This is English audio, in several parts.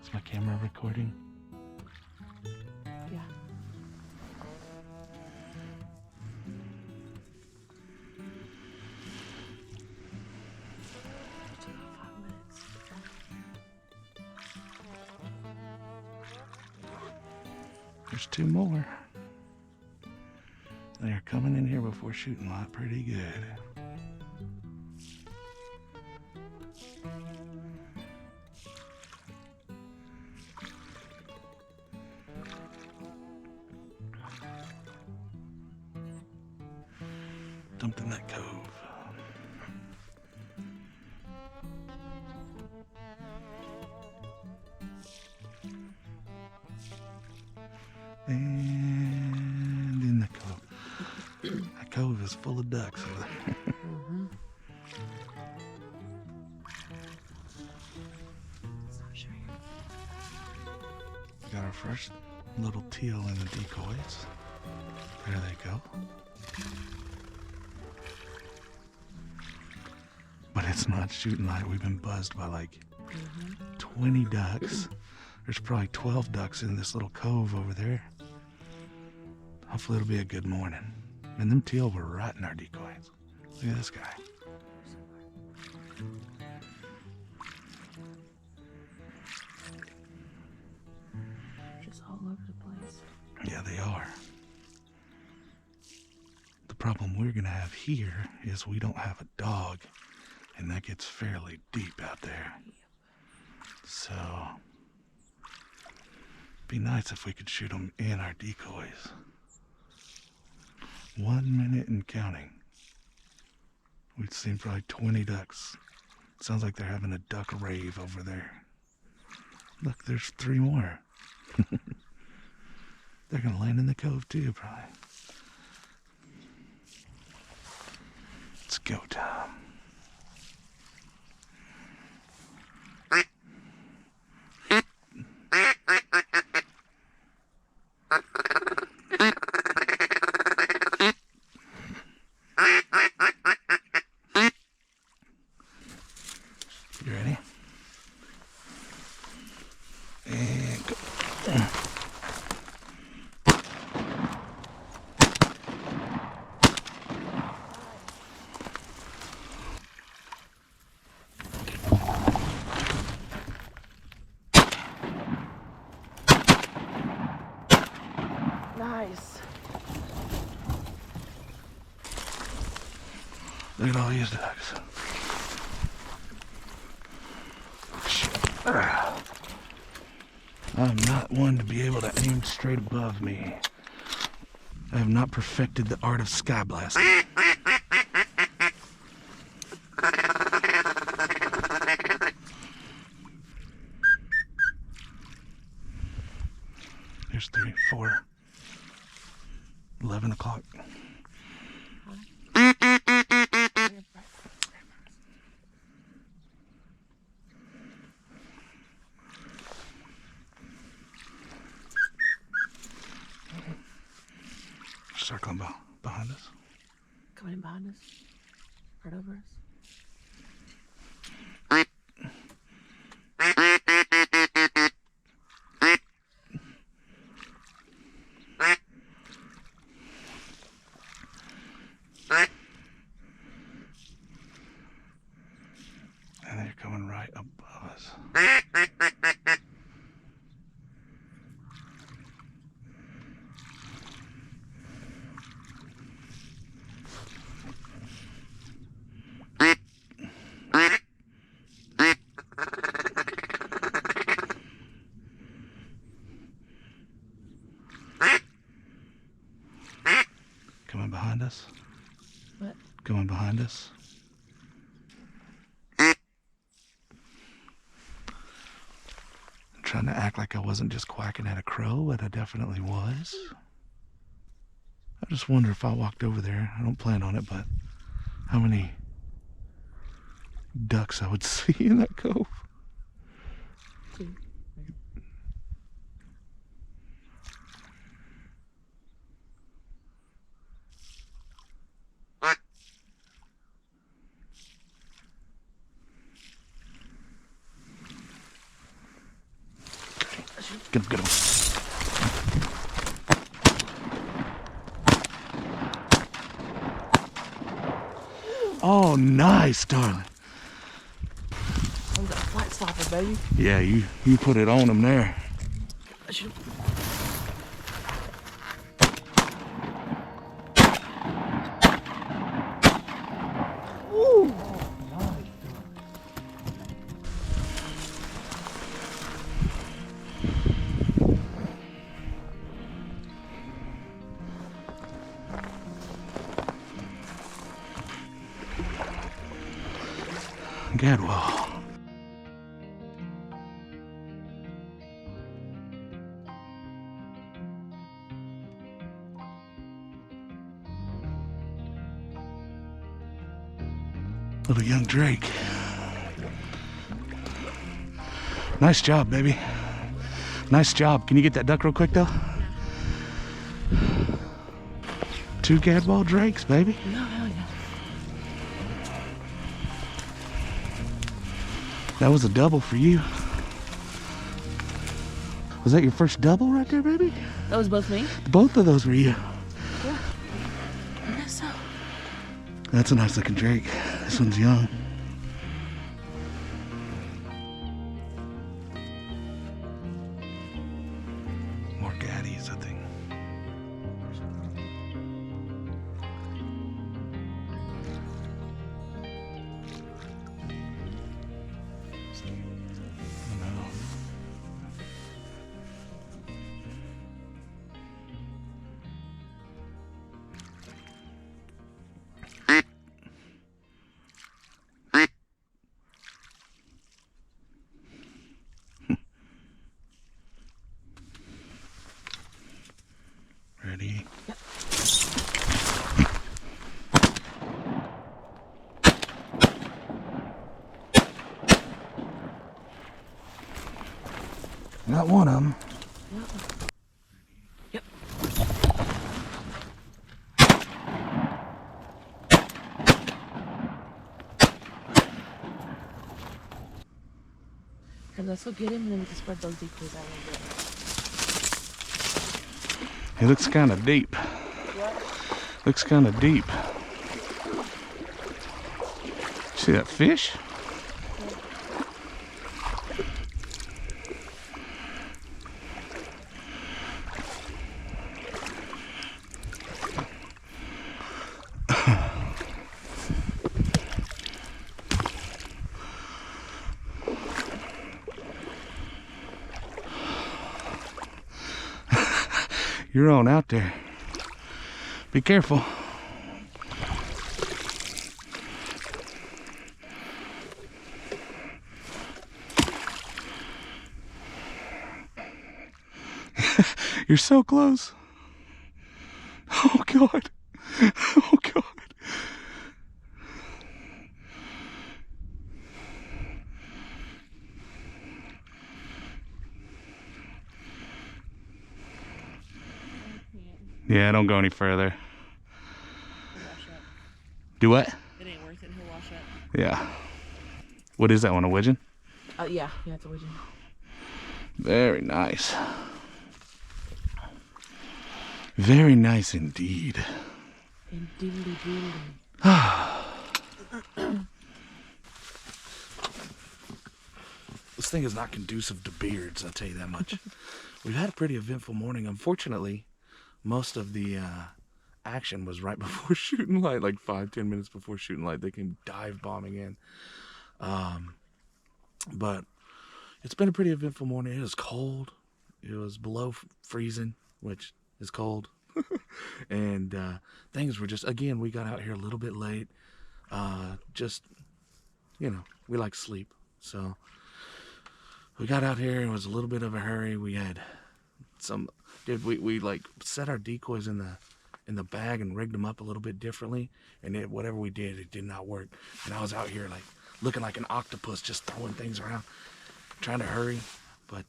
Is my camera recording? Yeah. Just about 5 minutes. There's two more. They're coming in here before shooting light pretty good. Dumped in that cove. And in the cove. That cove is full of ducks over there. Mm-hmm. Stop showing. Got our first little teal in the decoys. There they go. But it's not shooting light. We've been buzzed by like 20 ducks. There's probably 12 ducks in this little cove over there. Hopefully it'll be a good morning. And them teal were right in our decoys. Look at this guy. Just all over the place. Yeah, they are. The problem we're gonna have here is we don't have a dog, and that gets fairly deep out there. So, be nice if we could shoot them in our decoys. 1 minute and counting. We've seen probably 20 ducks. Sounds like they're having a duck rave over there. Look, there's 3 more. They're gonna land in the cove too, probably. It's go time. You ready? And go. Nice. Look at all these ducks. I'm not one to be able to aim straight above me. I have not perfected the art of sky blasting. There's 3, 4, 11 o'clock. Circling behind us. Coming in behind us. Right over us. And they're coming right above us. Coming behind us. What? Going behind us. Trying to act like I wasn't just quacking at a crow, but I definitely was. I just wonder if I walked over there, I don't plan on it, but how many ducks I would see in that cove. 2. Get him, get him. Oh, nice, darling. I'm got a flat stopper, baby. Yeah, you put it on him there. I should. Ooh. Gadwall. Little young Drake. Nice job, baby. Nice job. Can you get that duck real quick, though? 2 Gadwall Drakes, baby. No, hell yeah. That was a double for you. Was that your first double right there, baby? That was both me? Both of those were you. Yeah. I guess so. That's a nice looking Drake. This one's young. More gaddies, I think. Ready? Yep. Got one of them. Yep. And let's go get him and then we can spread those decoys out a little bit. It looks kind of deep. What? Looks kind of deep. See that fish? You're on out there. Be careful. You're so close. Oh God. Oh God. Yeah, don't go any further. Do what? It ain't worth it. He'll wash up. Yeah. What is that one, a widgeon? Yeah, it's a widgeon. Very nice. Very nice indeed. Indeedly. This thing is not conducive to beards, I'll tell you that much. We've had a pretty eventful morning. Unfortunately, most of the action was right before shooting light, like 5-10 minutes before shooting light. They came dive bombing in. But it's been a pretty eventful morning. It was cold. It was below freezing, which is cold. And things were just, again, we got out here a little bit late. Just, you know, we like sleep. So we got out here. It was a little bit of a hurry. We had some, we like set our decoys in the bag and rigged them up a little bit differently. And whatever we did, it did not work. And I was out here like looking like an octopus, just throwing things around, trying to hurry. But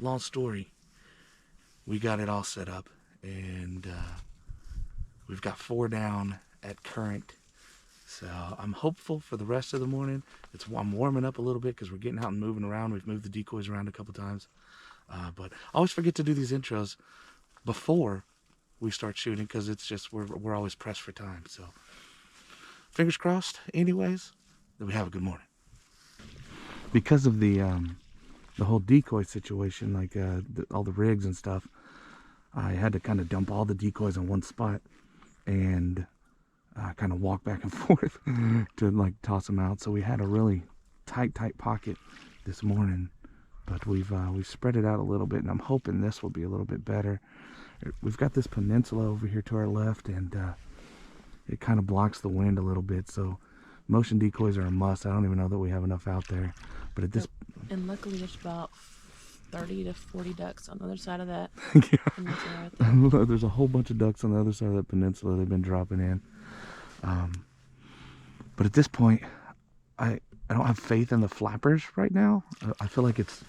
long story, we got it all set up. And we've got 4 down at current, so I'm hopeful for the rest of the morning. I'm warming up a little bit because we're getting out and moving around. We've moved the decoys around a couple times, But I always forget to do these intros before we start shooting because it's just we're always pressed for time. So fingers crossed. Anyways, that we have a good morning. Because of the whole decoy situation, like all the rigs and stuff, I had to kind of dump all the decoys in one spot and kind of walk back and forth to like toss them out. So we had a really tight pocket this morning, but we've spread it out a little bit, and I'm hoping this will be a little bit better. We've got this peninsula over here to our left, and it kind of blocks the wind a little bit. So motion decoys are a must. I don't even know that we have enough out there, but at this and luckily there's about 30 to 40 ducks on the other side of that yeah. peninsula right there. There's a whole bunch of ducks on the other side of that peninsula they've been dropping in. But at this point, I don't have faith in the flappers right now. I feel like it's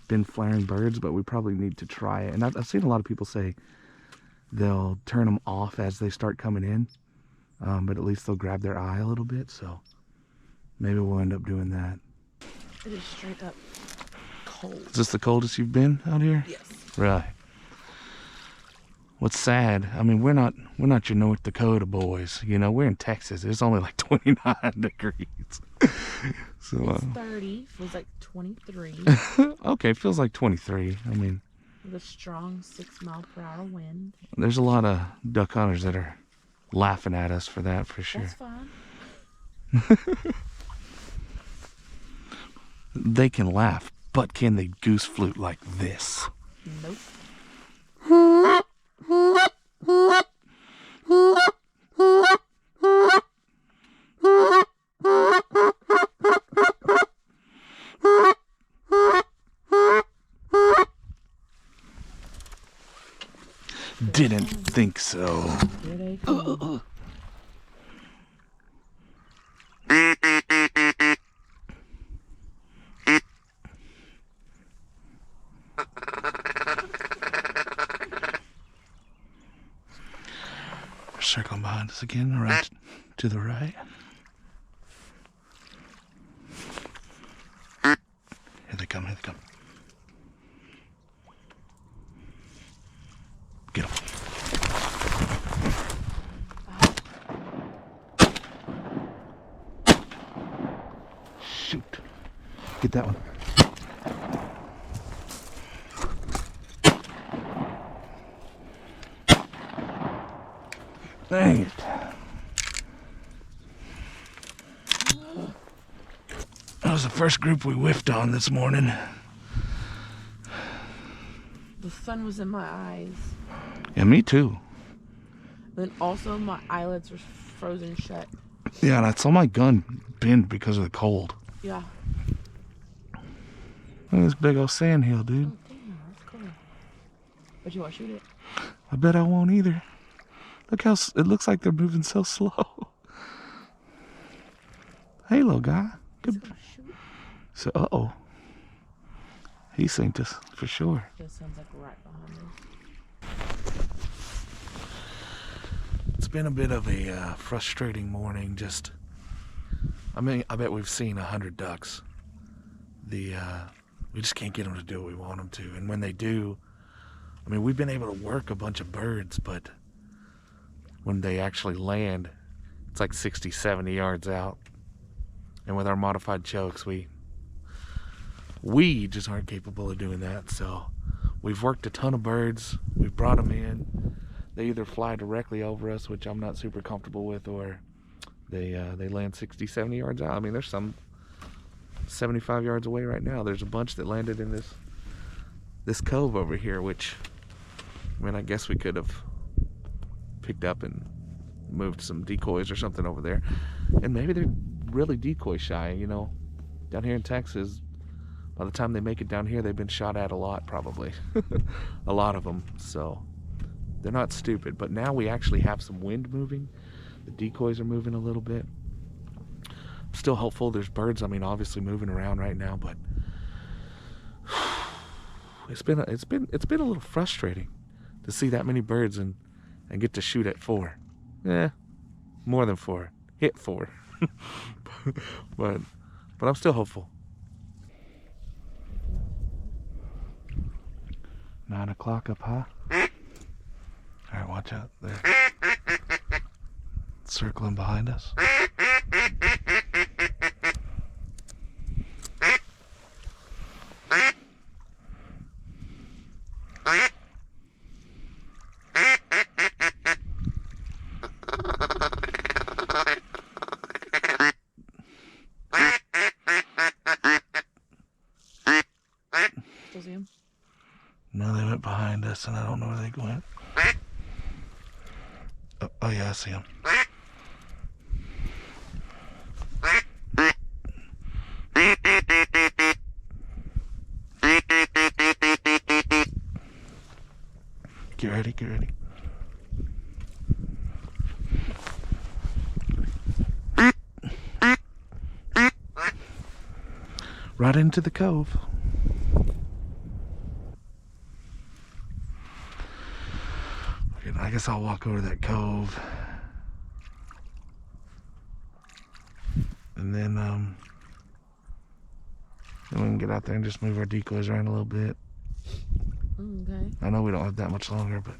been flaring birds, but we probably need to try it. And I've seen a lot of people say they'll turn them off as they start coming in, but at least they'll grab their eye a little bit. So maybe we'll end up doing that. It is straight up cold. Is this the coldest you've been out here? Yes. Really? What's sad, I mean, we're not your North Dakota boys, you know, we're in Texas. It's only like 29 degrees. So it's 30, feels like 23. okay, feels like 23. I mean, with a strong 6-mile-per-hour wind. There's a lot of duck hunters that are laughing at us for that, for sure. That's fine. They can laugh, but can they goose flute like this? Nope. Didn't think so. Here they come. Circling behind us again, right to the right. Here they come, here they come. Get them. Shoot. Get that one. Dang it. That was the first group we whiffed on this morning. The sun was in my eyes. Yeah, me too. Then also my eyelids were frozen shut. Yeah, and I saw my gun bend because of the cold. Yeah. Look at this big old sand hill, dude. Oh, damn, that's cool. But you want to shoot it? I bet I won't either. Look how it looks like they're moving so slow. Hey, little guy. Good. Shoot. So, uh-oh. He synced us for sure. That sounds like right behind us. It's been a bit of a frustrating morning. I bet we've seen 100 ducks. We just can't get them to do what we want them to. And when they do, I mean, we've been able to work a bunch of birds, but when they actually land, it's like 60, 70 yards out. And with our modified chokes, we just aren't capable of doing that. So we've worked a ton of birds. We've brought them in. They either fly directly over us, which I'm not super comfortable with, or they land 60, 70 yards out. I mean, there's some 75 yards away right now. There's a bunch that landed in this cove over here, which, I mean, I guess we could have picked up and moved some decoys or something over there. And maybe they're really decoy shy, you know. Down here in Texas, by the time they make it down here, they've been shot at a lot, probably. A lot of them. So they're not stupid. But now we actually have some wind moving. The decoys are moving a little bit. I'm still hopeful. There's birds, I mean, obviously moving around right now, but it's been a little frustrating to see that many birds and get to shoot at 4. More than 4. Hit 4. but I'm still hopeful. 9 o'clock up high. Alright, watch out. They're circling behind us. Still see him? No, they went behind us, and I don't know where they went. Oh yeah, I see him. Get ready, get ready. Right into the cove. I guess I'll walk over to that cove. And then we can get out there and just move our decoys around a little bit. Okay. I know we don't have that much longer, but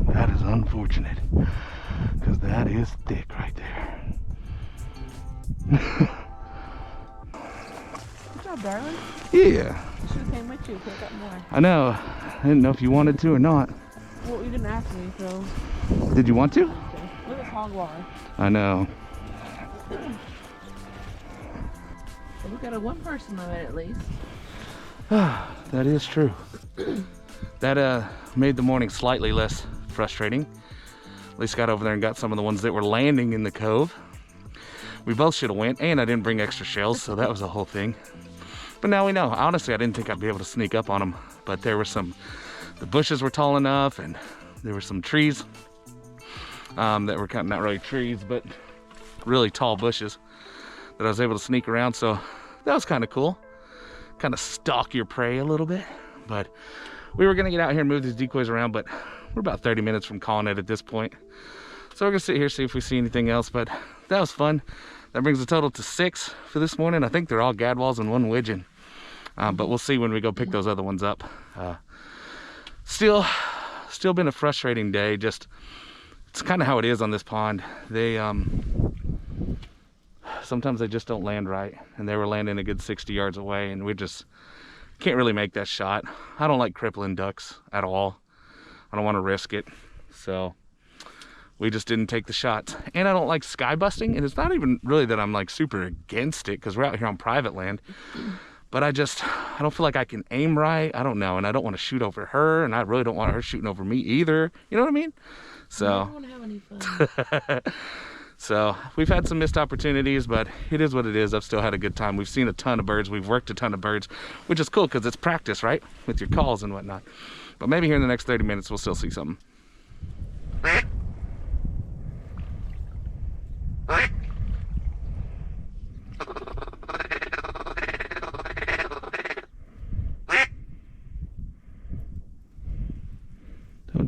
that is unfortunate, because that is thick right there. Good job, darling. Yeah, You should have came with you. Pick up more. I know. I didn't know if you wanted to or not. Well, you didn't ask me, so. Did you want to? Okay. Look at this hog water. I know. We got a one person limit at least. That is true. That made the morning slightly less frustrating. At least got over there and got some of the ones that were landing in the cove. We both should have went, and I didn't bring extra shells, so that was a whole thing. But now we know. Honestly, I didn't think I'd be able to sneak up on them, but there were some, the bushes were tall enough, and there were some trees that were kind of not really trees, but really tall bushes that I was able to sneak around. So that was kind of cool. Kind of stalk your prey a little bit. But we were gonna get out here and move these decoys around, but we're about 30 minutes from calling it at this point. So we're gonna sit here, see if we see anything else, but that was fun. That brings the total to 6 for this morning. I think they're all gadwalls and 1 widgeon. But we'll see when we go pick those other ones up. Still been a frustrating day. Just, it's kind of how it is on this pond. They, sometimes they just don't land right. And they were landing a good 60 yards away, and we just can't really make that shot. I don't like crippling ducks at all. I don't want to risk it. So we just didn't take the shots. And I don't like sky busting. And it's not even really that I'm like super against it, because we're out here on private land. But I don't feel like I can aim right. I don't know. And I don't want to shoot over her. And I really don't want her shooting over me either. You know what I mean? So I don't want to have any fun. So we've had some missed opportunities, but it is what it is. I've still had a good time. We've seen a ton of birds. We've worked a ton of birds, which is cool because it's practice, right? With your calls and whatnot. But maybe here in the next 30 minutes, we'll still see something.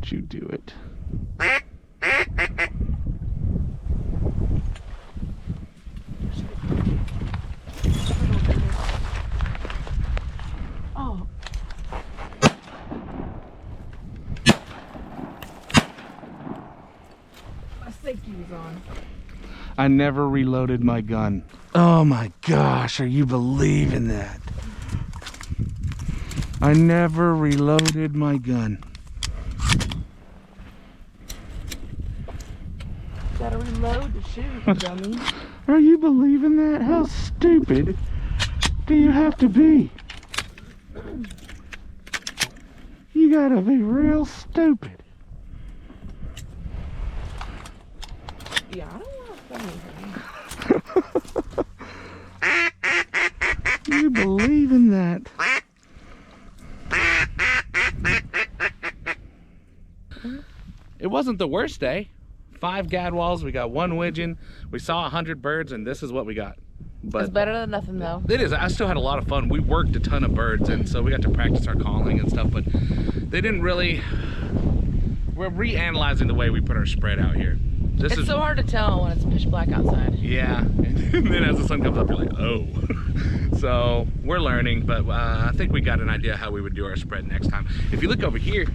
Don't you do it. Oh. My safety was on. I never reloaded my gun. Oh my gosh, are you believing that? I never reloaded my gun. Gotta reload to shoot, dummy. Are you believing that? How stupid do you have to be? You gotta be real stupid. Yeah, I don't want to film anything. You believe in that? It wasn't the worst day. 5 gadwalls, we got 1 widgeon, we saw 100 birds, and this is what we got. But It's better than nothing, though. it is. I still had a lot of fun. We worked a ton of birds, and so we got to practice our calling and stuff, but they didn't really... We're reanalyzing the way we put our spread out here. This It's is so hard to tell when it's pitch black outside. Yeah, and then as the sun comes up, you're like, oh. So we're learning, but I think we got an idea how we would do our spread next time. If you look over here,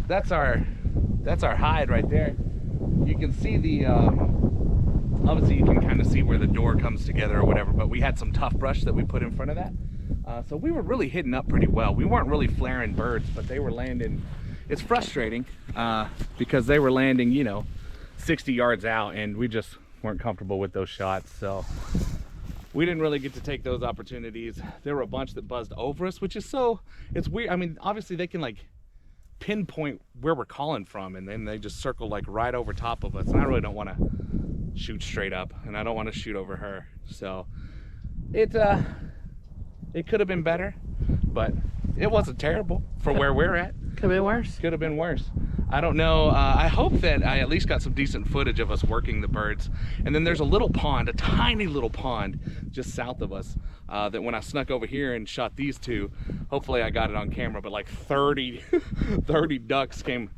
that's our hide right there. You can see the, obviously you can kind of see where the door comes together or whatever, but we had some tough brush that we put in front of that. So we were really hitting up pretty well. We weren't really flaring birds, but they were landing. It's frustrating because they were landing, you know, 60 yards out, and we just weren't comfortable with those shots, so we didn't really get to take those opportunities. There were a bunch that buzzed over us, which is it's weird. I mean, obviously they can like pinpoint where we're calling from, and then they just circle like right over top of us, and I really don't want to shoot straight up, and I don't want to shoot over her. So it could have been better, but it wasn't terrible for where we're at. Could have been worse. Could have been worse. I don't know. I hope that I at least got some decent footage of us working the birds. And then there's a little pond, a tiny little pond just south of us, that when I snuck over here and shot these two, hopefully I got it on camera, but like 30 ducks came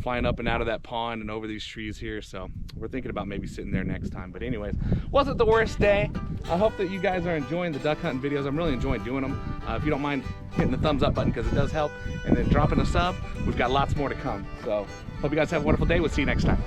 flying up and out of that pond and over these trees here. So we're thinking about maybe sitting there next time. But anyways, wasn't the worst day. I hope that you guys are enjoying the duck hunting videos. I'm really enjoying doing them. If you don't mind hitting the thumbs up button, because it does help, and then dropping a sub, we've got lots more to come. So hope you guys have a wonderful day. We'll see you next time.